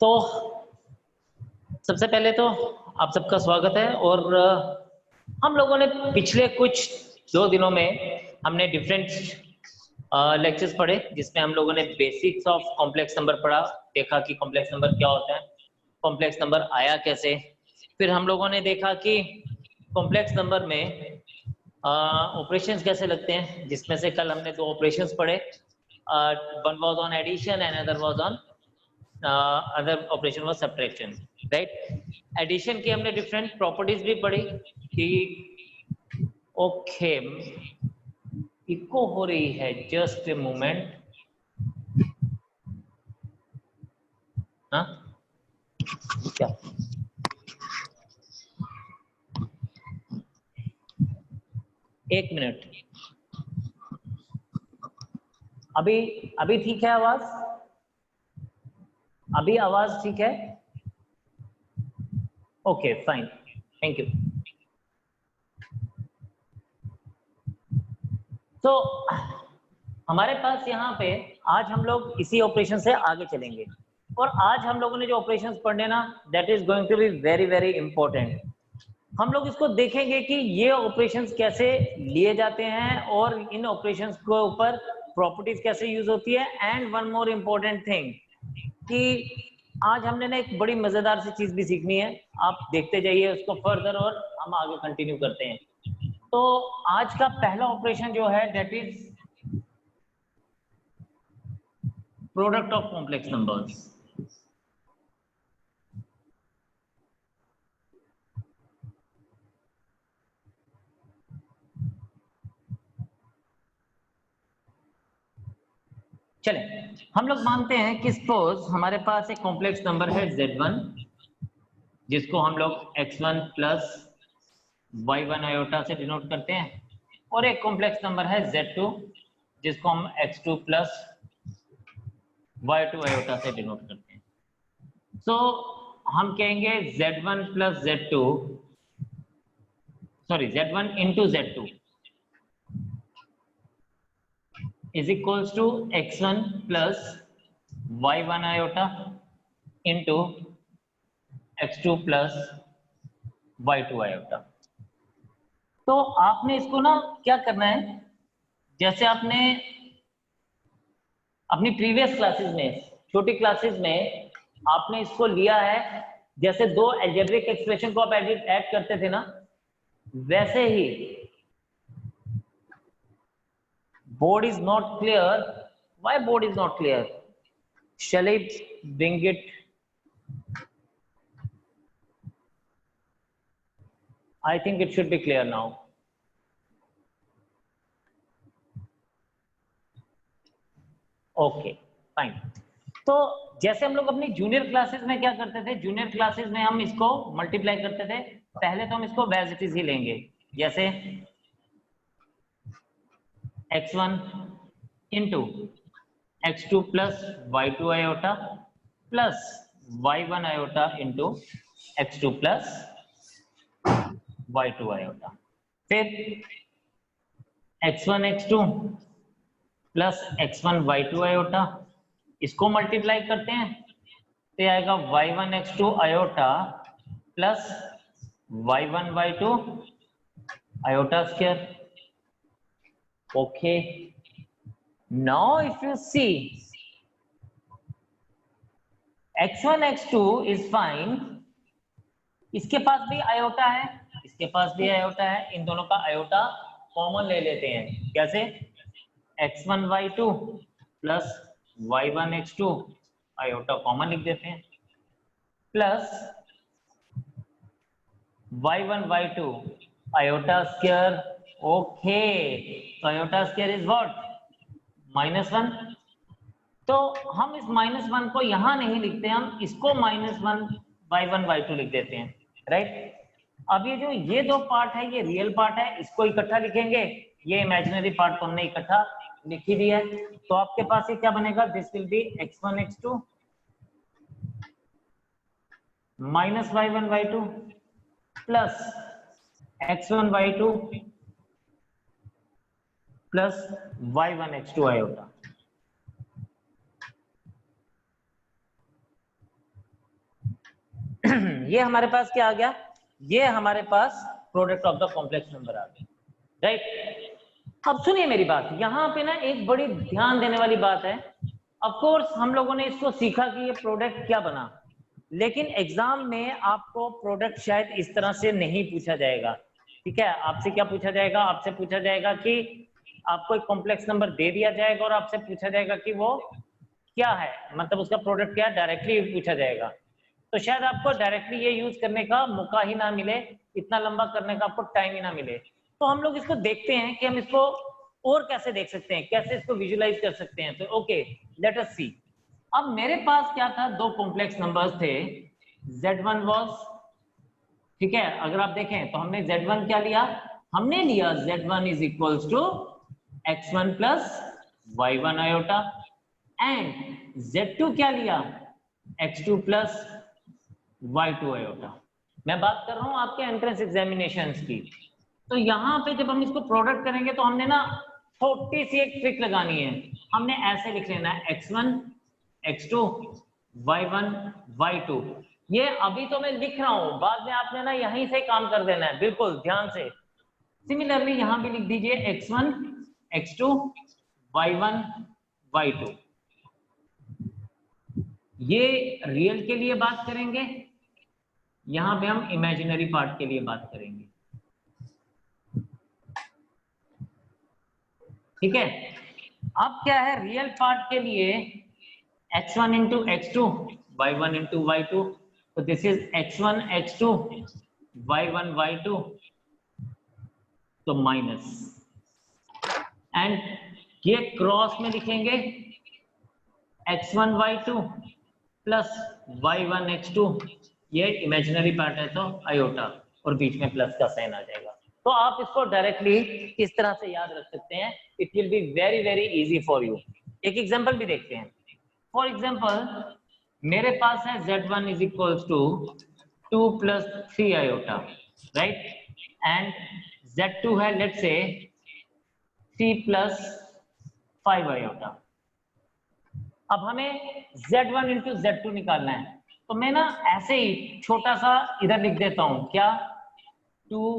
तो सबसे पहले तो आप सबका स्वागत है। और हम लोगों ने पिछले कुछ 2 दिनों में हमने डिफरेंट लेक्चर्स पढ़े, जिसमें हम लोगों ने बेसिक्स ऑफ कॉम्प्लेक्स नंबर पढ़ा, देखा कि कॉम्प्लेक्स नंबर क्या होता है, कॉम्प्लेक्स नंबर आया कैसे। फिर हम लोगों ने देखा कि कॉम्प्लेक्स नंबर में ऑपरेशंस कैसे लगते हैं, जिसमें से कल हमने 2 ऑपरेशंस पढ़े। One was on addition and other was on other operation was subtraction, right. Addition की हमने डिफरेंट प्रॉपर्टीज भी पढ़ी कि ओके इको हो रही है, जस्ट ए मोमेंट। हाँ क्या एक मिनट, अभी अभी ठीक है आवाज? अभी आवाज ठीक है? Okay fine, thank you. तो हमारे पास यहाँ पे आज हम लोग इसी ऑपरेशन से आगे चलेंगे, और आज हम लोगों ने जो ऑपरेशंस पढ़ने ना, that is going to be very very important. हम लोग इसको देखेंगे कि ये ऑपरेशंस कैसे लिए जाते हैं और इन ऑपरेशंस के ऊपर प्रॉपर्टीज कैसे यूज होती है। And one more important thing कि आज हमने ना एक बड़ी मजेदार सी चीज भी सीखनी है। आप देखते जाइए उसको फर्दर और हम आगे कंटिन्यू करते हैं। तो आज का पहला ऑपरेशन जो है that is product of complex numbers. चले, हम लोग मानते हैं कि सपोज हमारे पास एक कॉम्प्लेक्स नंबर है Z1, जिसको हम लोग X1 प्लस Y1 आयोटा से डिनोट करते हैं, और एक कॉम्प्लेक्स नंबर है Z2, जिसको हम X2 प्लस Y2 आयोटा से डिनोट करते हैं। सो हम कहेंगे Z1 plus Z2, sorry Z1 into Z2 is equals to X1 plus Y1 iota into X2 plus Y2 iota. तो आपने इसको ना क्या करना है, जैसे आपने अपनी प्रीवियस क्लासेस में, छोटी क्लासेस में आपने इसको लिया है, जैसे 2 अलजेब्रिक एक्सप्रेशन को आप ऐड करते थे ना, वैसे ही। Board is not clear, why board is not clear? Shall I bring it? I think it should be clear now. Okay, fine. तो जैसे हम लोग अपनी जूनियर क्लासेस में क्या करते थे, जूनियर क्लासेस में हम इसको मल्टीप्लाई करते थे। पहले तो हम इसको एज इट इज ही लेंगे, जैसे x1 into x2 plus y2 iota plus y1 iota into x2 plus y2 iota. फिर x1 x2 plus x1 y2 iota, इसको मल्टीप्लाई करते हैं तो आएगा y1 x2 iota plus y1 y2 iota square. Okay, now if you see x1 x2 is fine, इसके पास भी iota है, इसके पास भी आयोटा है, इन दोनों का आयोटा कॉमन ले लेते हैं। कैसे? x1 y2 plus y1 x2 iota common लिख देते हैं, plus y1 y2 iota square. Okay, तो आयोटा स्क्वायर इज व्हाट? -1। तो हम इस -1 को यहां नहीं लिखते, हम इसको -1 y1 y2 लिख देते हैं, राइट। अब ये जो ये 2 पार्ट है, ये रियल पार्ट है, इसको इकट्ठा लिखेंगे, ये इमेजिनरी पार्ट को हमने इकट्ठा लिख ही दिया है। तो आपके पास ये क्या बनेगा? This will be x1 x2 minus y1 y2 plus x1 y2 plus y1 x2 iota. ये हमारे पास क्या आ गया, ये हमारे पास product of the complex number आ गया, राइट। अब सुनिए मेरी बात, यहाँ पे ना एक बड़ी ध्यान देने वाली बात है। ऑफ कोर्स हम लोगों ने इसको सीखा कि ये प्रोडक्ट क्या बना, लेकिन एग्जाम में आपको प्रोडक्ट शायद इस तरह से नहीं पूछा जाएगा, ठीक है। आपसे क्या पूछा जाएगा, आपसे पूछा जाएगा कि आपको एक कॉम्प्लेक्स नंबर दे दिया जाएगा और आपसे पूछा जाएगा कि वो क्या है, मतलब उसका प्रोडक्ट क्या है, डायरेक्टली पूछा जाएगा। तो शायद आपको डायरेक्टली ये यूज करने का मौका ही ना मिले, इतना लंबा करने का आपको टाइम ही ना मिले। तो हम लोग इसको देखते हैं कि हम इसको और कैसे देख सकते हैं, कैसे इसको विजुलाइज कर सकते हैं। तो ओके, लेट अस सी। अब मेरे पास क्या था, दो कॉम्प्लेक्स नंबर्स थे, Z1 वाज, ठीक है। अगर आप देखें तो हमने Z1 क्या लिया, हमने लिया Z1 is equals to x1 plus y1 iota, and Z2 क्या लिया, x2 प्लस y2 आयोटा। मैं बात कर रहा हूं आपके एंट्रेंस एग्जामिनेशंस की। तो यहाँ पे जब हम इसको प्रोडक्ट करेंगे तो हमने ना छोटी सी एक ट्रिक लगानी है। हमने ऐसे लिख लेना है x1 x2 y1 y2। ये अभी तो मैं लिख रहा हूं, बाद में आपने ना यहीं से काम कर देना है, बिल्कुल ध्यान से। सिमिलरली यहां भी लिख दीजिए x1 x2 y1 y2। ये रियल के लिए बात करेंगे, यहां पे हम इमेजिनरी पार्ट के लिए बात करेंगे, ठीक है। अब क्या है, रियल पार्ट के लिए x1 into x2 y1 into y2, तो this is x1 x2 y1 y2, तो माइनस, एंड ये क्रॉस में लिखेंगे x1 y2 plus y1 x2, ये इमेजिनरी पार्ट है तो आयोटा, और बीच में प्लस का साइन आ जाएगा। तो आप इसको डायरेक्टली इस तरह से याद रख सकते हैं, it will be very very easy for you. एक एग्जांपल भी देखते हैं। फॉर एग्जांपल मेरे पास है Z1 is equals to 2 plus 3 iota, right, and Z2 है लेट्स से 3 प्लस 5 आयोटा। अब हमें Z1 इंटू Z2 निकालना है, तो मैं ना ऐसे ही छोटा सा इधर लिख देता हूं, क्या 2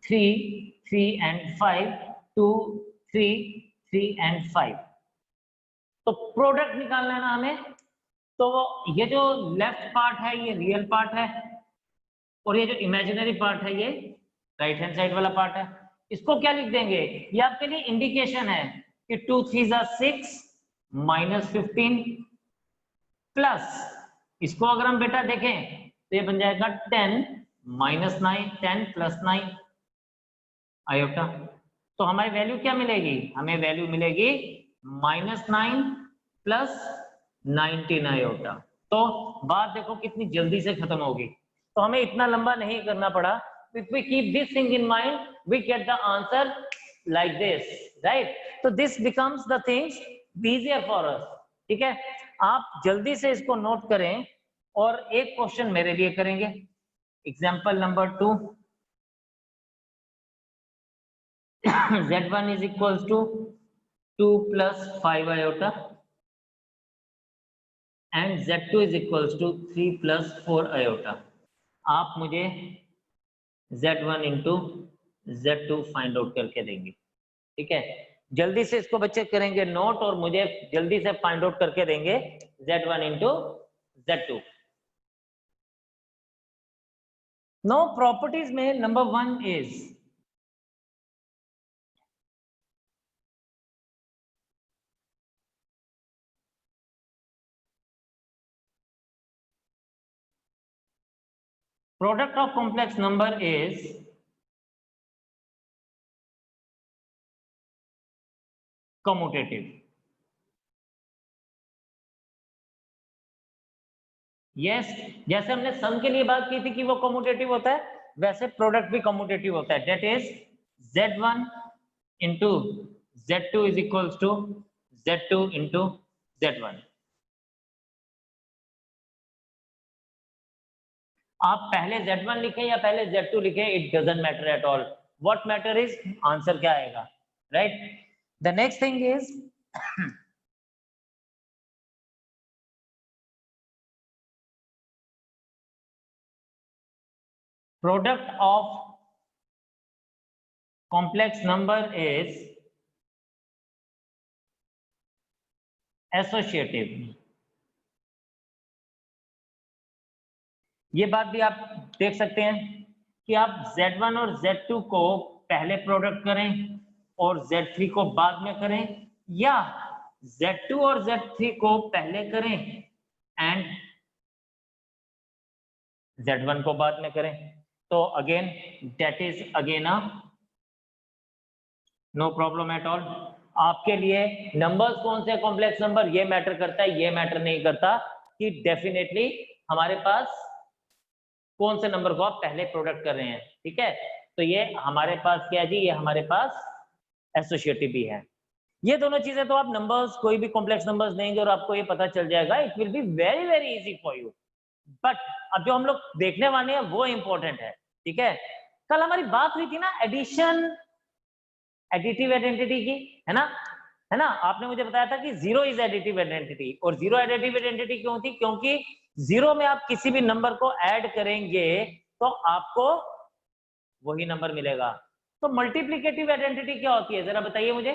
3 3 एंड 5 2 3 3 एंड 5। तो प्रोडक्ट निकालना है ना हमें, तो ये जो लेफ्ट पार्ट है ये रियल पार्ट है, और ये जो इमेजिनरी पार्ट है ये राइट हैंड साइड वाला पार्ट है। इसको क्या लिख देंगे, ये आपके लिए इंडिकेशन है कि 2 3 6 माइनस 15 प्लस, इसको अगर हम बेटा देखें तो ये बन जाएगा 10 माइनस 9 10 प्लस 9 आयोटा। तो हमारी वैल्यू क्या मिलेगी, हमें वैल्यू मिलेगी -9 प्लस 19 आयोटा। तो बात देखो कितनी जल्दी से खत्म होगी, तो हमें इतना लंबा नहीं करना पड़ा। If we keep this thing in mind, we get the answer like this, right? So this becomes the things easier for us, ठीक है। आप जल्दी से इसको नोट करें, और एक क्वेश्चन मेरे लिए करेंगे, example number 2। Z1 is equals to 2 plus 5 iota and Z2 is equals to 3 plus 4 iota। आप मुझे Z1 into Z2 find out करके देंगे, ठीक है। जल्दी से इसको बच्चे करेंगे नोट, और मुझे जल्दी से फाइंड आउट करके देंगे Z1 into Z2। No properties में number 1 is product of complex number is commutative। यस, जैसे हमने सम के लिए बात की थी कि वो कम्यूटेटिव होता है, वैसे प्रोडक्ट भी कम्यूटेटिव होता है। That is Z1 into Z2 is equals to Z2 into Z1। आप पहले Z1 लिखें या पहले Z2 लिखें, it doesn't matter at all. What matter is answer क्या आएगा, right. The next thing is product of complex number is associative. ये बात भी आप देख सकते हैं कि आप Z1 और Z2 को पहले प्रोडक्ट करें और Z3 को बाद में करें, या Z2 और Z3 को पहले करें एंड Z1 को बाद में करें। तो again that is again no problem at all. आपके लिए नंबर्स कौन से कॉम्प्लेक्स नंबर ये मैटर करता है, ये मैटर नहीं करता कि डेफिनेटली हमारे पास कौन से नंबर को आप पहले प्रोडक्ट कर रहे हैं। ठीक है, तो ये हमारे पास क्या है जी, ये हमारे पास एसोसिएटिव भी है। ये दोनों चीजें तो आप नंबर्स कोई भी कॉम्प्लेक्स नंबर्स देंगे और आपको ये पता चल जाएगा, it will be very very easy for you. But अब जो हम लोग देखने वाले हैं वो इंपॉर्टेंट है। ठीक है, कल हमारी बात हुई थी ना एडिशन, एडिटिव आइडेंटिटी की, है ना, आपने मुझे बताया था कि जीरो इज एडिटिव आइडेंटिटी। और जीरो एडिटिव आइडेंटिटी क्यों थी? क्योंकि जीरो में आप किसी भी नंबर को ऐड करेंगे तो आपको वही नंबर मिलेगा। तो मल्टीप्लिकेटिव आइडेंटिटी क्या होती है, जरा बताइए मुझे।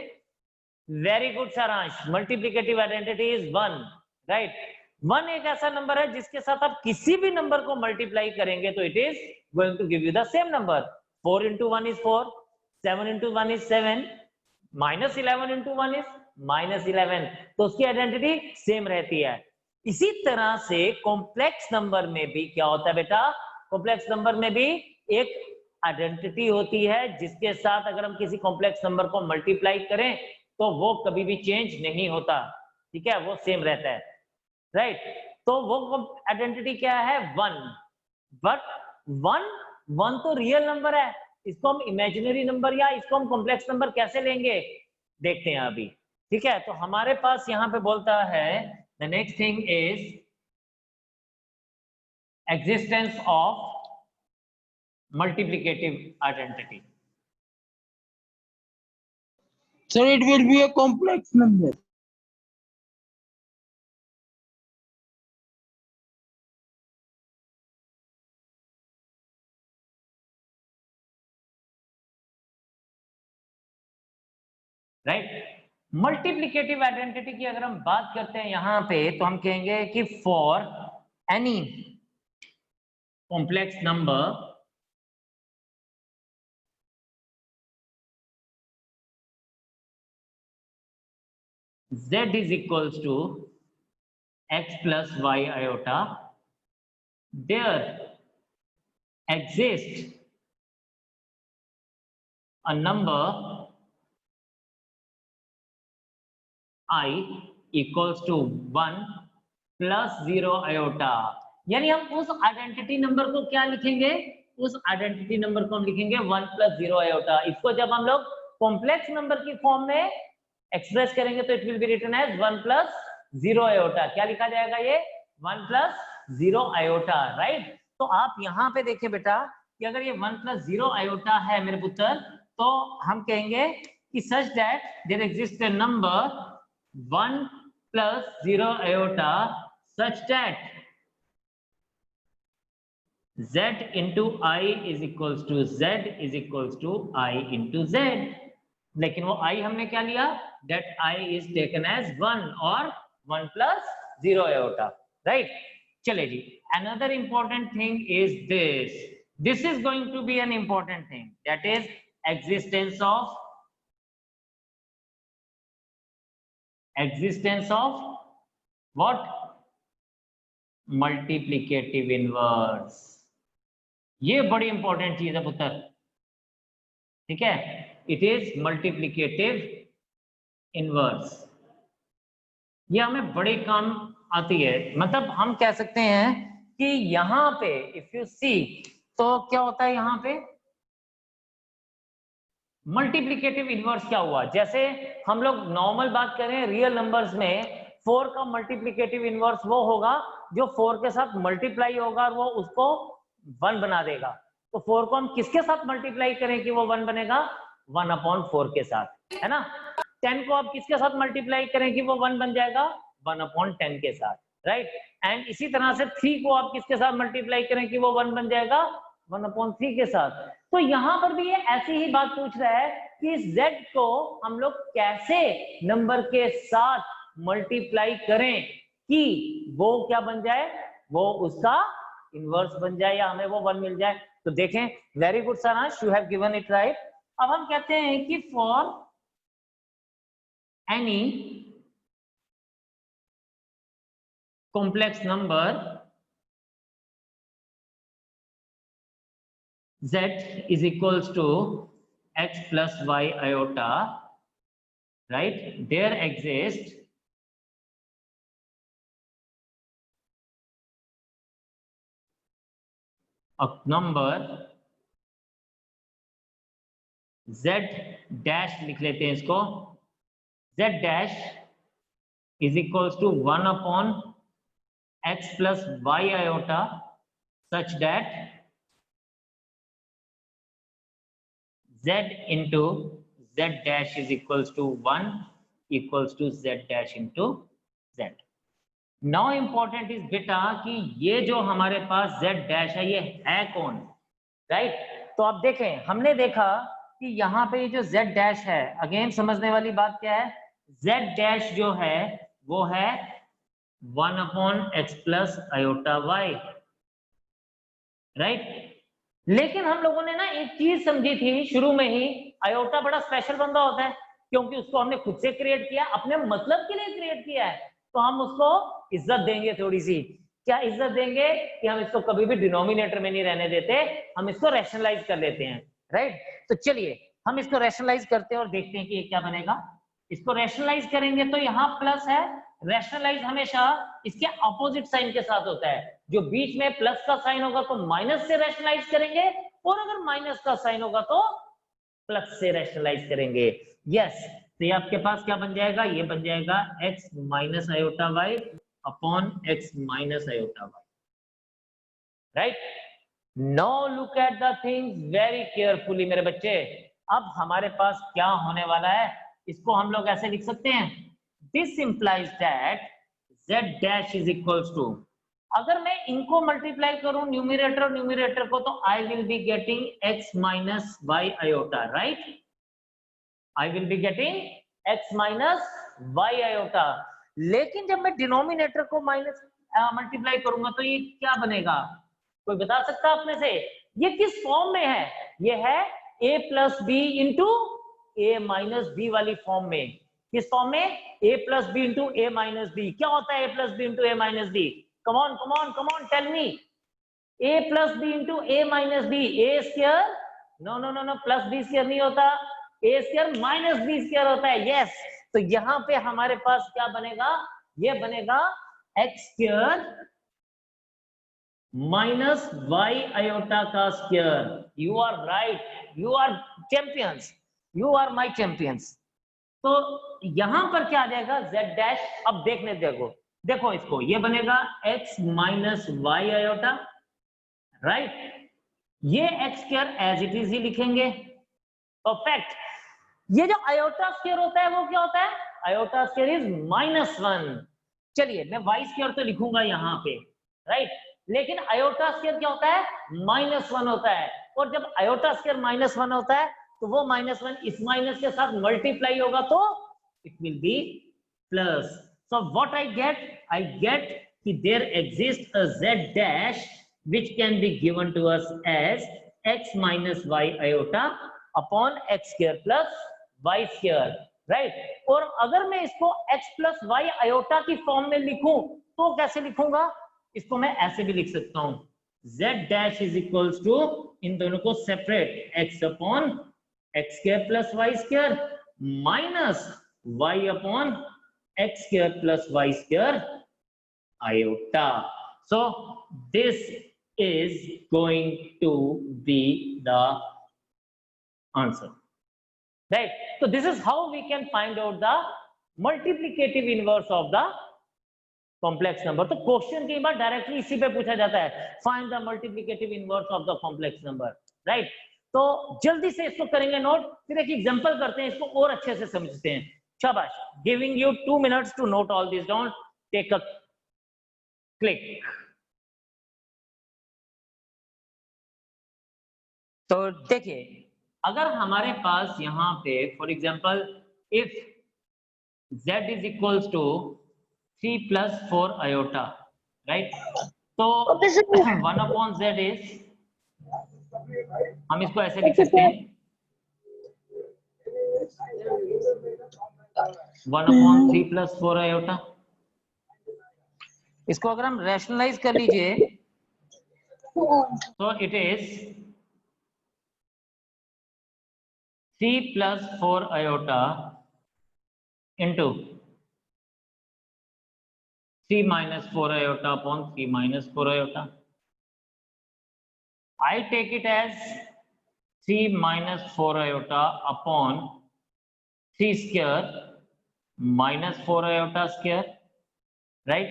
वेरी गुड सारांश, multiplicative identity is one, right. One एक ऐसा नंबर है जिसके साथ आप किसी भी नंबर को मल्टीप्लाई करेंगे तो it is going to give you the same number. 4 into 1 is 4, 7 into 1 is 7, minus 11 into 1 is minus 11, तो उसकी आइडेंटिटी सेम रहती है। इसी तरह से कॉम्प्लेक्स नंबर में भी क्या होता है बेटा, कॉम्प्लेक्स नंबर में भी एक आइडेंटिटी होती है जिसके साथ अगर हम किसी कॉम्प्लेक्स नंबर को मल्टीप्लाई करें तो वो कभी भी चेंज नहीं होता। ठीक है, वो सेम रहता है, राइट। तो वो आइडेंटिटी क्या है, वन। बट वन तो रियल नंबर है, इसको हम इमेजिनरी नंबर या इसको हम कॉम्प्लेक्स नंबर कैसे लेंगे देखते हैं अभी। ठीक है, तो हमारे पास यहाँ पे बोलता है the next thing is existence of multiplicative identity. Sir, it will be a complex number. Right, multiplicative identity की अगर हम बात करते हैं यहां पे तो हम कहेंगे कि for any complex number z is equals to x plus y iota, there exists a number I equals to 1 plus 0 iota। यानी हम उस आइडेंटिटी नंबर को क्या लिखेंगे, उस आइडेंटिटी नंबर को हम लिखेंगे 1 plus 0 iota। इसको जब हम लोग कॉम्प्लेक्स नंबर की फॉर्म में एक्सप्रेस करेंगे तो it will be written as 1 plus 0 iota। क्या लिखा जाएगा ये, 1 plus 0 iota, राइट। तो आप यहाँ पे देखिए बेटा कि अगर ये 1 plus 0 iota है मेरे पुत्र, तो हम कहेंगे कि such that there exist a number 1 plus 0 iota such that z into I is equals to z is equals to I into z। लेकिन वो I हमने क्या लिया, that I is taken as 1 और 1 plus 0 iota, right। चले जी, another important thing is this is going to be an important thing, that is existence of what, multiplicative inverse। ये बड़ी important चीज है पुत्र, ठीक है, इट इज मल्टीप्लिकेटिव इनवर्स। ये हमें बड़े काम आती है। मतलब हम कह सकते हैं कि यहाँ पे इफ यू सी तो क्या होता है, यहाँ पे मल्टीप्लिकेटिव इनवर्स क्या हुआ, जैसे हम लोग नॉर्मल बात करें रियल नंबर्स में 4 का मल्टीप्लिकेटिव इनवर्स वो होगा जो 4 के साथ मल्टीप्लाई होगा और वो उसको 1 बना देगा। तो 4 को हम किसके साथ मल्टीप्लाई करें कि वो 1 बनेगा, 1/4 के साथ, है ना। 10 को आप किसके साथ मल्टीप्लाई करें कि वो 1 बन जाएगा, 1/10 के साथ, राइट। एंड इसी तरह से 3 को आप किसके साथ मल्टीप्लाई करें कि वो 1 बन जाएगा, 1/3 के साथ। तो यहां पर भी ये ऐसी ही बात पूछ रहा है कि इस z को हम लोग कैसे नंबर के साथ मल्टीप्लाई करें कि वो क्या बन जाए, वो उसका इनवर्स बन जाए या हमें वो 1 मिल जाए। तो देखें, वेरी गुड सारांश, you have given it right. अब हम कहते हैं कि for any complex number z is equals to x plus y iota, right? There exists a number z dash, लिख लेते हैं इसको, z dash is equals to 1 upon x plus y iota such that z into z dash is equals to 1 equals to z dash into z. Now important is बेटा कि ये जो हमारे पास z dash है ये है कौन, राइट? तो आप देखें, हमने देखा कि यहाँ पे ये जो z डैश है, अगेन समझने वाली बात क्या है, z डैश जो है वो है 1 upon x plus iota y, right? लेकिन हम लोगों ने ना एक चीज समझी थी शुरू में ही, आयोटा बड़ा स्पेशल बंदा होता है क्योंकि उसको हमने खुद से क्रिएट किया, अपने मतलब के लिए क्रिएट किया है, तो हम उसको इज्जत देंगे थोड़ी सी। क्या इज्जत देंगे कि हम इसको कभी भी डिनोमिनेटर में नहीं रहने देते, हम इसको रैशनलाइज कर लेते हैं, राइट? तो चलिए हम इसको रैशनलाइज करते हैं और देखते हैं कि ये क्या बनेगा। इसको रैशनलाइज करेंगे तो यहाँ प्लस है, रैशनलाइज हमेशा इसके अपोजिट साइन के साथ होता है, जो बीच में प्लस का साइन होगा तो माइनस से रैशनलाइज करेंगे, और अगर माइनस का साइन होगा तो प्लस से रैशनलाइज करेंगे। यस, तो ये आपके पास क्या बन जाएगा, ये बन जाएगा x minus iota y upon x minus iota y, right? Now look at the things very carefully मेरे बच्चे। अब हमारे पास क्या होने वाला है, इसको हम लोग ऐसे लिख सकते हैं, this implies that z dash is equals to, अगर मैं इनको मल्टीप्लाई करूं न्यूमरेटर और न्यूमरेटर को, तो I will be getting x minus y iota, right? I will be getting x minus y iota। लेकिन जब मैं डिनोमिनेटर को माइनस मल्टीप्लाई करूंगा तो ये क्या बनेगा, कोई बता सकता है अपने से? ये किस फॉर्म में है? ये है a plus B into A minus B वाली फॉर्म में। किस फॉर्म में? a plus B into A minus B. क्या होता है a plus B into A minus B? Come on come on come on tell me. a plus B into A minus B, A square, no no no no, plus B square नहीं होता, A square minus B square होता है। Yes, तो यहां पे हमारे पास क्या बनेगा, ये बनेगा X square minus Y iota का square. You are right, you are champions, you are my champions. तो यहां पर क्या आ जाएगा, z डैश। अब देखने देखो, देखो इसको, ये बनेगा x minus Y iota, right? ये X square as it is ही लिखेंगे, परफेक्ट। ये जो आयोटा स्क्वायर होता है वो क्या होता है, आयोटा स्क्वायर इज -1। चलिए मैं वाई स्क्वायर तो लिखूंगा यहाँ पे, राइट? लेकिन आयोटा स्क्वायर क्या होता है, -1 होता है। और जब आयोटा स्क्वायर -1 होता है तो वो -1 इस माइनस के साथ मल्टीप्लाई होगा तो it will be plus. So what I get कि there exist a z dash which can be given to us as x minus y iota upon x square plus y square, right? और अगर मैं इसको x plus y iota की form में लिखूं तो कैसे लिखूंगा, इसको मैं ऐसे भी लिख सकता हूं, z dash is equals to, इन दोनों को separate, x upon x square plus y square minus y upon x square plus y square iota. So this is going to be the answer, right? So this is how we can find out the multiplicative inverse of the complex number. तो question कई बार directly इसी पे पूछा जाता है, find the multiplicative inverse of the complex number, right? तो जल्दी से इसको करेंगे नोट, फिर एक एग्जांपल करते हैं, इसको और अच्छे से समझते हैं। शाबाश, giving you 2 minutes to note all this down. Take a click. तो देखिए, अगर हमारे पास यहाँ पे for example if z is equals to 3 plus 4 iota, right? तो 1 upon z is, हम इसको ऐसे लिख सकते हैं 1 upon 3 plus 4 iota। इसको अगर हम रैशनलाइज कर लीजिए तो it is 3 plus 4 iota into 3 minus 4 iota upon 3 minus 4 iota. I take it as 3 minus 4 iota upon 3 square minus 4 iota square, right?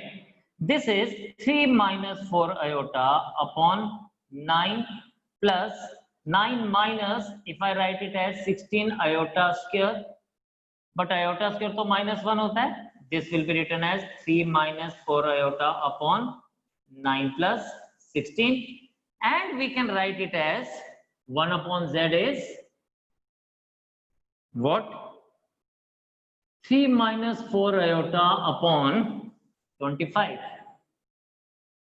This is 3 minus 4 iota upon 9 plus 9 minus, if I write it as 16 iota square, but iota square तो -1 होता है, this will be written as 3 minus 4 iota upon 9 plus 16, and we can write it as 1 upon z is what? 3 minus 4 iota upon 25,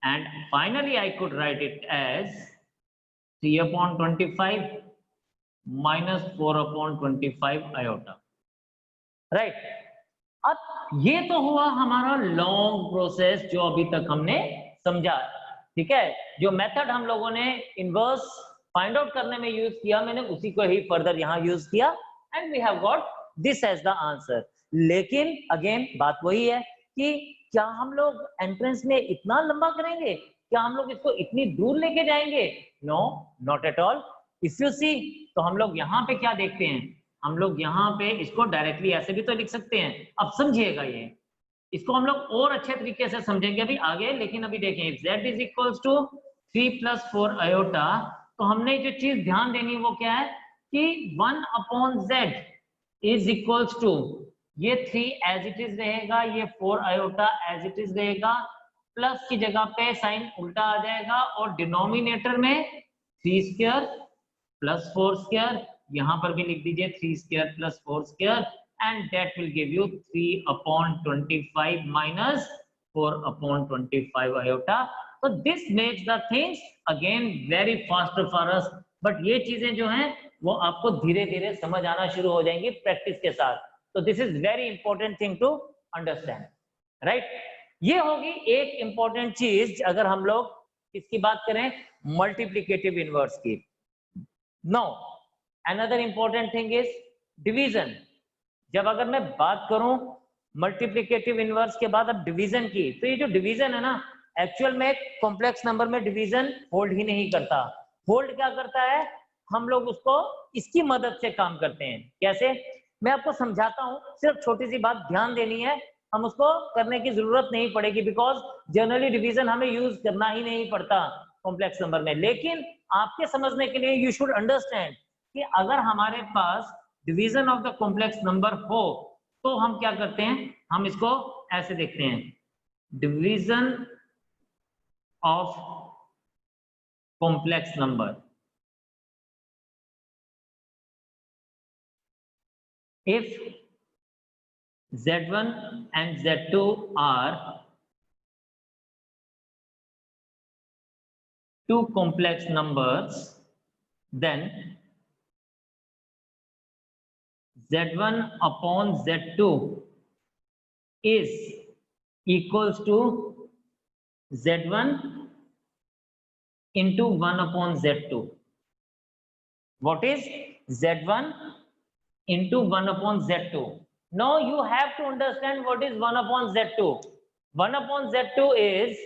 and finally I could write it as 3 upon 25 minus 4 upon 25 iota, right? अब ये तो हुआ हमारा long process जो अभी तक हमने समझा, ठीक है? जो मेथड हम लोगों ने इनवर्स फाइंड आउट करने में यूज किया, मैंने उसी को ही फर्दर यहाँ यूज किया, and we have got this as the answer. लेकिन अगेन बात वही है कि क्या हम लोग एंट्रेंस में इतना लंबा करेंगे? क्या हम लोग इसको इतनी दूर लेके जाएंगे? No, not at all. If you see, तो हम लोग यहाँ पे क्या देखते हैं, हम लोग यहाँ पे इसको डायरेक्टली ऐसे भी तो लिख सकते हैं। अब समझिएगा, ये इसको हम लोग और अच्छे तरीके से समझेंगे अभी आगे, लेकिन अभी देखें, if z is equals to 3 plus 4 iota, तो हमने जो चीज ध्यान देनी वो क्या है कि 1 upon z is equals to, ये 3 एज इट इज रहेगा, ये 4 iota एज इट इज रहेगा, प्लस की जगह पे साइन उल्टा आ जाएगा और डिनोमिनेटर में 3 स्क्वायर प्लस 4 स्क्वायर, यहां पर भी लिख दीजिए 3 square plus 4 square, and that will give you 3 upon 25 minus 4 upon 25 iota. So this makes the things again very faster for us, but ये चीजें जो हैं वो आपको धीरे धीरे समझ आना शुरू हो जाएंगी प्रैक्टिस के साथ। तो this is very important thing to understand, right? ये होगी एक इंपॉर्टेंट चीज अगर हम लोग इसकी बात करें मल्टीप्लिकेटिव इनवर्स की। Now another important thing is division. जब अगर मैं बात करूं मल्टीप्लिकेटिव इनवर्स के बाद अब डिवीजन की, तो ये जो डिवीजन है ना, एक्चुअल में कॉम्प्लेक्स नंबर में डिवीजन होल्ड ही नहीं करता। होल्ड क्या करता है, हम लोग उसको इसकी मदद से काम करते हैं। कैसे, मैं आपको समझाता हूं, सिर्फ छोटी सी बात ध्यान देनी है, हम उसको करने की जरूरत नहीं पड़ेगी, बिकॉज जनरली डिवीजन हमें यूज करना ही नहीं पड़ता कॉम्प्लेक्स नंबर में। लेकिन आपके समझने के लिए यू शुड अंडरस्टैंड कि अगर हमारे पास division of the complex number हो तो हम क्या करते हैं, हम इसको ऐसे देखते हैं, division of complex number. If z1 and z2 are two complex numbers, then z1 upon z2 is equals to z1 into 1 upon z2. What is z1 into 1 upon z2? Now you have to understand what is 1 upon z2. 1 upon z2 is,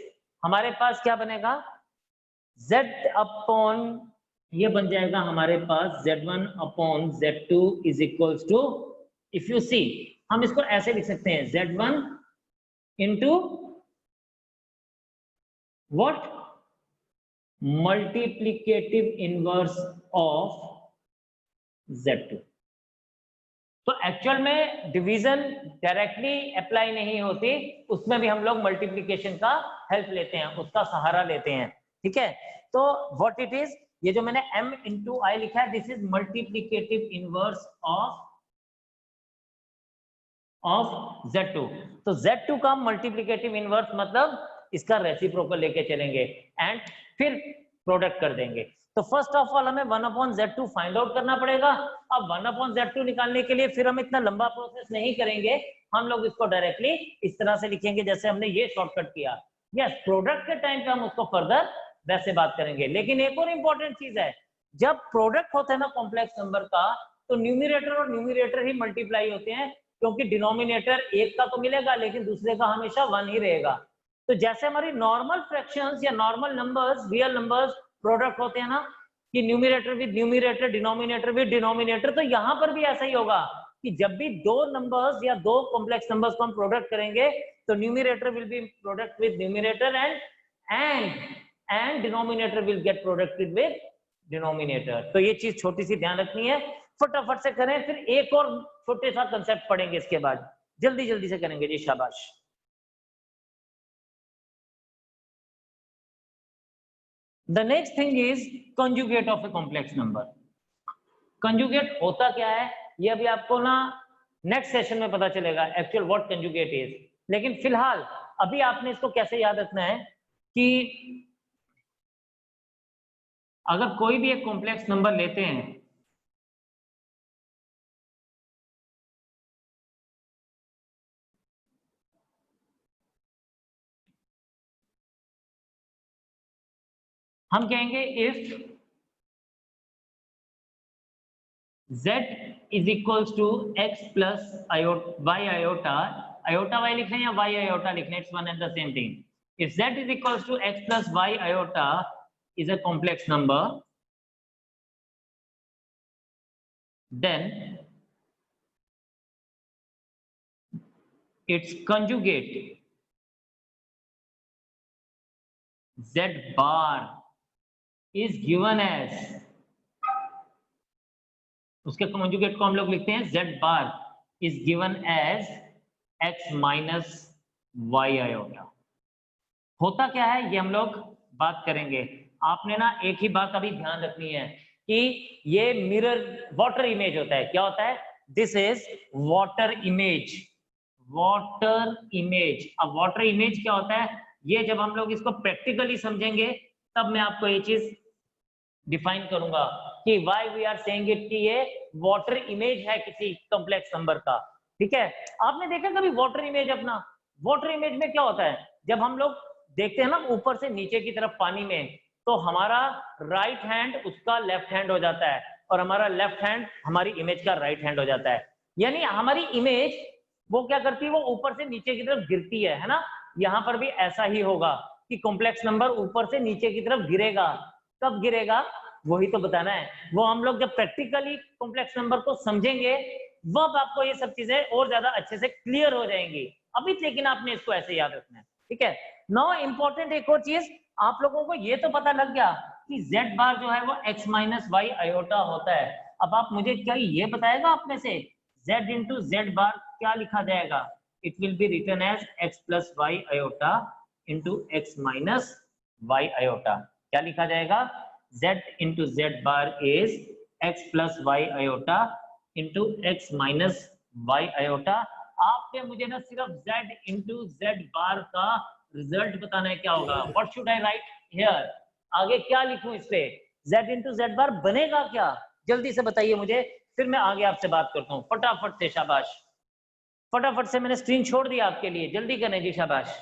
हमारे पास क्या बनेगा, z upon, ये बन जाएगा हमारे पास z1 upon z2 is equals to, if you see, हम इसको ऐसे लिख सकते हैं, z1 into what, multiplicative inverse of z2। तो एक्चुअल में डिवीजन डायरेक्टली अप्लाई नहीं होती, उसमें भी हम लोग मल्टीप्लिकेशन का हेल्प लेते हैं, उसका सहारा लेते हैं, ठीक है? तो व्हाट इट इज, ये जो मैंने m इंटू आई लिखा है, this is multiplicative inverse of Z2। तो Z2 का मल्टीप्लीकेटिव इनवर्स मतलब इसका रेसिप्रोकल लेके चलेंगे एंड फिर प्रोडक्ट कर देंगे। तो फर्स्ट ऑफ ऑल हमें 1/Z2 फाइंड आउट करना पड़ेगा। अब 1/Z2 निकालने के लिए फिर हम इतना लंबा प्रोसेस नहीं करेंगे, हम लोग इसको डायरेक्टली इस तरह से लिखेंगे जैसे हमने ये शॉर्टकट किया। यस, प्रोडक्ट के टाइम पे हम उसको फर्दर वैसे बात करेंगे। लेकिन एक और इंपॉर्टेंट चीज है, जब प्रोडक्ट होता है ना कॉम्प्लेक्स नंबर का, तो न्यूमिनेटर और न्यूमिनेटर ही मल्टीप्लाई होते हैं, क्योंकि डिनोमिनेटर एक का तो मिलेगा लेकिन दूसरे का हमेशा 1 ही रहेगा। तो जैसे हमारी नॉर्मल फ्रैक्शंस या normal numbers, real numbers product होते हैं ना, कि numerator with numerator, denominator with denominator, तो यहाँ पर भी ऐसा ही होगा कि जब भी दो नंबर्स या दो कॉम्प्लेक्स नंबर्स को हम प्रोडक्ट करेंगे तो numerator will be product with numerator and denominator will get प्रोडक्टेड with denominator. तो ये चीज छोटी सी ध्यान रखनी है, फटाफट से करें, फिर एक और छोटे सा कंसेप्ट पढ़ेंगे इसके बाद, जल्दी जल्दी से करेंगे जी, शाबाश। The next thing is conjugate of a complex number। Conjugate होता क्या है ये अभी आपको ना नेक्स्ट सेशन में पता चलेगा, एक्चुअल व्हाट कंजुगेट इज। लेकिन फिलहाल अभी आपने इसको कैसे याद रखना है कि अगर कोई भी एक कॉम्प्लेक्स नंबर लेते हैं, हम कहेंगे if z is equals to x plus y iota, iota y लिख रहे हैं या y iota लिख रहे हैं, it's one and the same thing। if z is equals to x plus y iota is a complex number, then its conjugate z bar is given as, उसके conjugate को हम लोग लिखते हैं z bar is given as x minus Y iota. होता क्या है ये हम लोग बात करेंगे। आपने ना एक ही बात अभी ध्यान रखनी है कि ये मिरर वाटर इमेज होता है। क्या होता है? This is water image. Water image. अब वाटर इमेज क्या होता है ये जब हम लोग इसको प्रैक्टिकली समझेंगे तब मैं आपको ये चीज डिफाइन करूंगा कि why we are saying it कि ये वाटर इमेज है किसी कॉम्प्लेक्स नंबर का। ठीक है, आपने देखा कभी वाटर इमेज अपना? वाटर इमेज में क्या होता है, जब हम लोग देखते हैं ना ऊपर से नीचे की तरफ पानी में, तो हमारा राइट हैंड उसका लेफ्ट हैंड हो जाता है और हमारा लेफ्ट हैंड हमारी इमेज का राइट हैंड हो जाता है। यानी हमारी इमेज वो क्या करती है, वो ऊपर से नीचे की तरफ गिरती है ना। यहाँ पर भी ऐसा ही होगा कि कॉम्प्लेक्स नंबर ऊपर से नीचे की तरफ गिरेगा। कब गिरेगा वही तो बताना है। वो हम लोग जब प्रैक्टिकली कॉम्प्लेक्स नंबर को समझेंगे वब आपको ये सब चीजें और ज्यादा अच्छे से क्लियर हो जाएंगी। अभी लेकिन आपने इसको ऐसे याद रखना है। ठीक है, नाउ इंपॉर्टेंट एक और चीज, आप लोगों को ये तो पता लग गया कि z बार जो है वो x माइनस वाई आयोटा होता है। अब आप मुझे क्या ये बताएगा आप में से z इंटू जेड बार क्या लिखा जाएगा? It will be written as x plus Y iota into X minus Y iota. क्या लिखा जाएगा? z into z bar is x plus y iota into x minus y iota। आपके मुझे ना सिर्फ z into z bar का result बताना है क्या होगा। What should I write here? आगे क्या लिखूं इस पे? z into z bar बनेगा क्या? जल्दी से बताइए मुझे, फिर मैं आगे आपसे बात करता हूँ। फटाफट से, शाबाश, फटाफट से, मैंने स्क्रीन छोड़ दिया आपके लिए, जल्दी करें जी, शाबाश।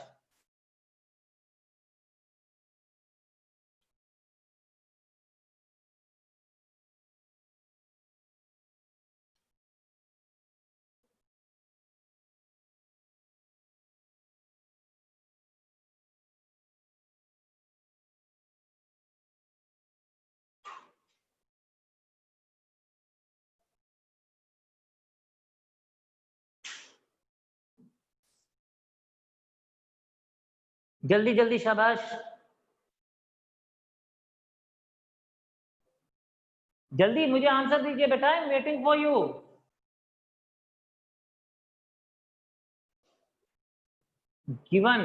जल्दी जल्दी, शाबाश, जल्दी मुझे आंसर दीजिए बेटा, I am waiting for you. Given,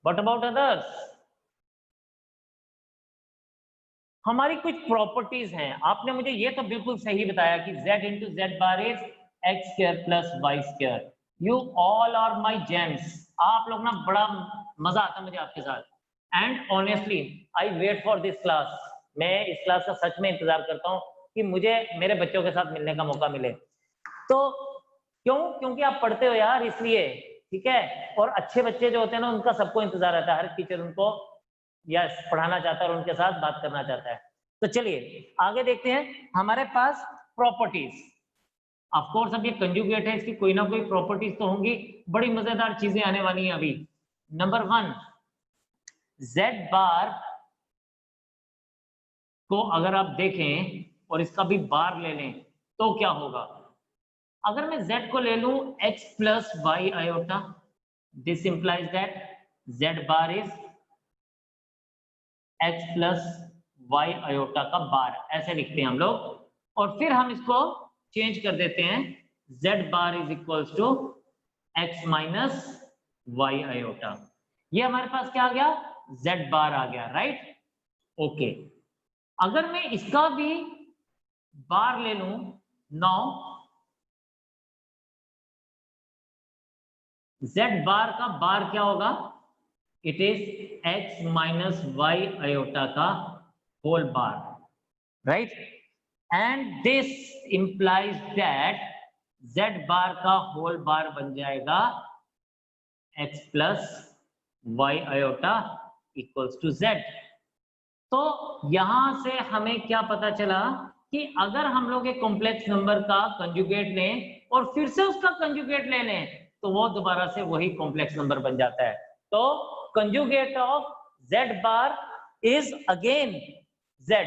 what about others? हमारी कुछ प्रॉपर्टीज हैं। आपने मुझे ये तो बिल्कुल सही बताया कि z into Z bar is x square plus Y square. You all are my gems. आप लोग ना बड़ा मजा आता है मुझे आपके साथ। And honestly I wait for this class. मैं इस क्लास का सच में इंतजार करता हूँ कि मुझे मेरे बच्चों के साथ मिलने का मौका मिले। तो क्योंकि आप पढ़ते हो यार, इसलिए। ठीक है, और अच्छे बच्चे जो होते हैं ना, उनका सबको इंतजार रहता है, हर टीचर उनको यस पढ़ाना चाहता है और उनके साथ बात करना चाहता है। तो चलिए आगे देखते हैं। हमारे पास प्रॉपर्टीज, ऑफ कोर्स अब ये कंजुगेट है, इसकी कोई ना कोई प्रॉपर्टीज तो होंगी। बड़ी मजेदार चीजें आने वाली हैं अभी। नंबर 1, जेड बार को अगर आप देखें और इसका भी बार ले लें तो क्या होगा। अगर मैं z को ले लूं x plus Y iota, this implies that z bar is x plus Y iota का बार, ऐसे लिखते हैं हम लोग। और फिर हम इसको चेंज कर देते हैं, z bar is equals to x minus Y iota. ये हमारे पास क्या आ गया, z बार आ गया, राइट। ओके, अगर मैं इसका भी बार ले लूं, 9 z बार का बार क्या होगा, it is x minus Y iota का whole bar, right. And this implies that z bar का होल बार बन जाएगा x plus Y iota equals to z। तो यहां से हमें क्या पता चला कि अगर हम लोग एक कॉम्प्लेक्स नंबर का कंजुगेट लें और फिर से उसका कंजुगेट ले लें तो वो दोबारा से वही कॉम्प्लेक्स नंबर बन जाता है। तो conjugate of z bar is again z,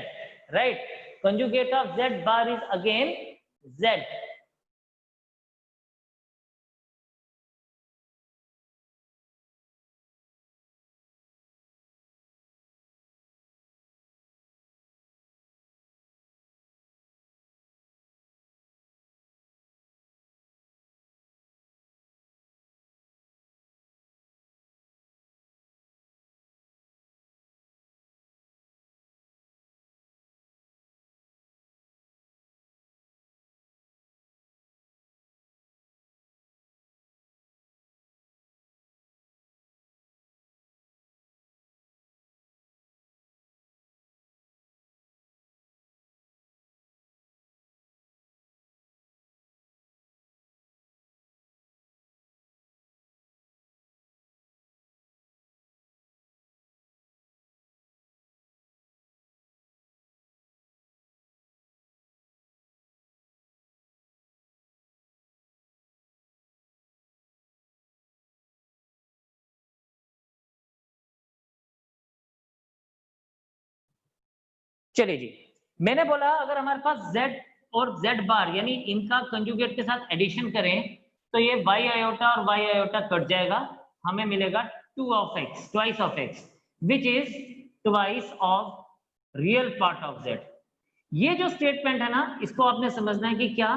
right. Conjugate of z bar is again z। चलिए जी, मैंने बोला अगर हमारे पास z और z बार यानी इनका कंजुगेट के साथ एडिशन करें तो ये y आयोटा और y आयोटा कट जाएगा, हमें मिलेगा 2 of x, twice of x, which is twice of real part of z। ये जो स्टेटमेंट है ना, इसको आपने समझना है कि क्या,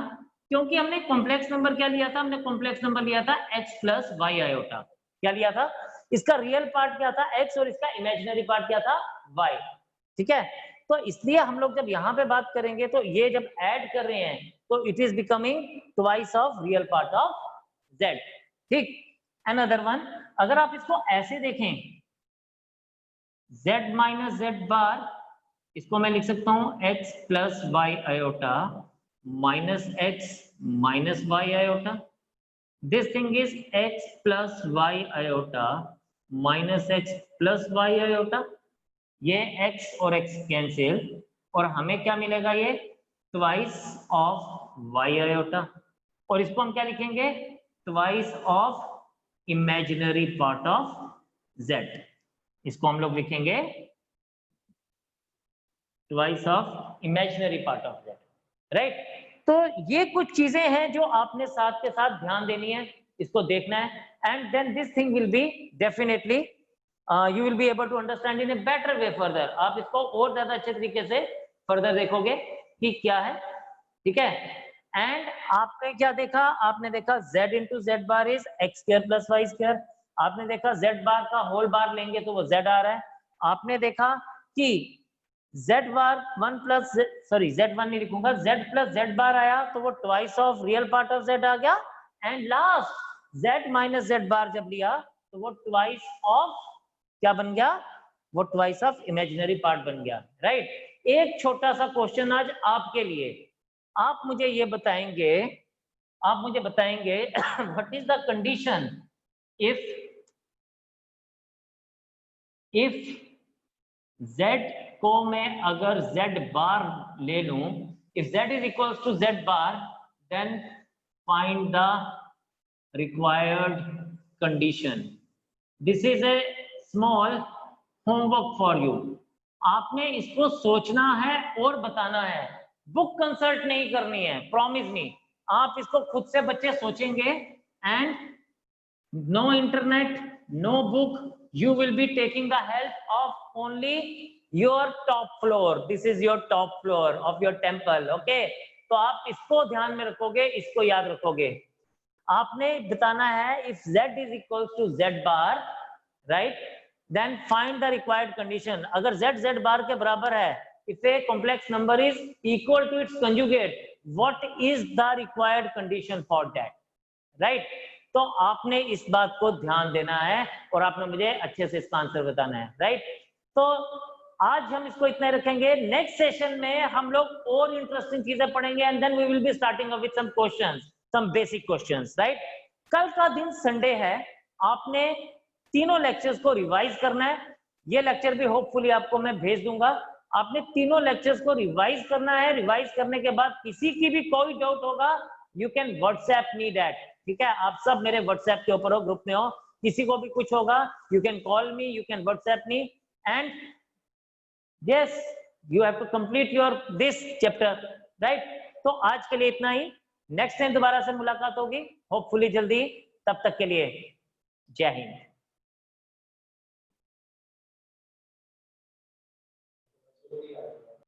क्योंकि हमने कॉम्प्लेक्स नंबर क्या लिया था, हमने कॉम्प्लेक्स नंबर लिया था x प्लस वाई आयोटा। क्या लिया था, इसका रियल पार्ट क्या था x और इसका इमेजिनरी पार्ट क्या था y, ठीक है। तो इसलिए हम लोग जब यहाँ पे बात करेंगे तो ये जब ऐड कर रहे हैं तो it is becoming twice of real part of z, ठीक। अनदर वन, अगर आप इसको ऐसे देखें z माइनस z बार, इसको मैं लिख सकता हूं x plus Y iota minus x minus Y iota. This thing is x plus Y iota minus x plus Y iota. ये x और x कैंसिल और हमें क्या मिलेगा, ये ट्वाइस ऑफ y आयोटा। और इसको हम क्या लिखेंगे, twice of imaginary part of z। इसको हम लोग लिखेंगे twice of imaginary part of z, right. तो ये कुछ चीजें हैं जो आपने साथ के साथ ध्यान देनी है, इसको देखना है, and then this thing will be definitely you will be able to understand in a better way further। आप इसको और ज्यादा अच्छे तरीके से फर्दर देखोगे कि क्या है, ठीक है। एंड आपने क्या देखा, आपने देखा z into Z bar is x square plus Y square. आपने देखा z बार का होल बार लेंगे तो वो z आ रहा है। आपने देखा कि z बार 1 प्लस सॉरी z1 नहीं लिखूंगा, z प्लस z बार आया तो वो twice of real part of z आ गया, and last z minus z बार जब लिया तो वो ट्वाइस ऑफ क्या बन गया, वो ट्वाइस ऑफ इमेजिनरी पार्ट बन गया, राइट। एक छोटा सा क्वेश्चन आज आपके लिए, आप मुझे ये बताएंगे, आप मुझे बताएंगे what is the condition if z को मैं अगर z बार ले लूं, if z is equals to z bar, then find the required condition. This is a small homework for you. आपने इसको सोचना है और बताना है, बुक कंसल्ट नहीं करनी है, प्रॉमिस नहीं, आप इसको खुद से बच्चे सोचेंगे, and no internet, no book, you will be taking the help of only your top floor. This is your top floor of your temple, okay? तो आप इसको ध्यान में रखोगे, इसको याद रखोगे, आपने बताना है if z is equals to z bar, right, then find the required condition. अगर z bar के बराबर है, if a complex number is equal to its conjugate, what is the required condition for that, right? तो आपने इस बात को ध्यान देना है और आपने मुझे अच्छे से इसका आंसर बताना है, राइट। तो आज हम इसको इतना ही रखेंगे, नेक्स्ट सेशन में हम लोग और इंटरेस्टिंग चीजें पढ़ेंगे, and then we will be starting with some questions, some basic questions, right. कल का दिन संडे है, आपने तीनों लेक्चर्स को रिवाइज करना है, ये लेक्चर भी होपफुली आपको मैं भेज दूंगा, आपने तीनों लेक्चर्स को रिवाइज करना है। रिवाइज करने के बाद किसी की भी कोई डाउट होगा, you can WhatsApp me that, ठीक है, आप सब मेरे व्हाट्सएप के ऊपर हो, ग्रुप में हो, किसी को भी कुछ होगा, you can call me, you can WhatsApp me, and yes you have to complete your this chapter, right. तो आज के लिए इतना ही, नेक्स्ट टाइम दोबारा से मुलाकात होगी होपफुली जल्दी, तब तक के लिए जय हिंद।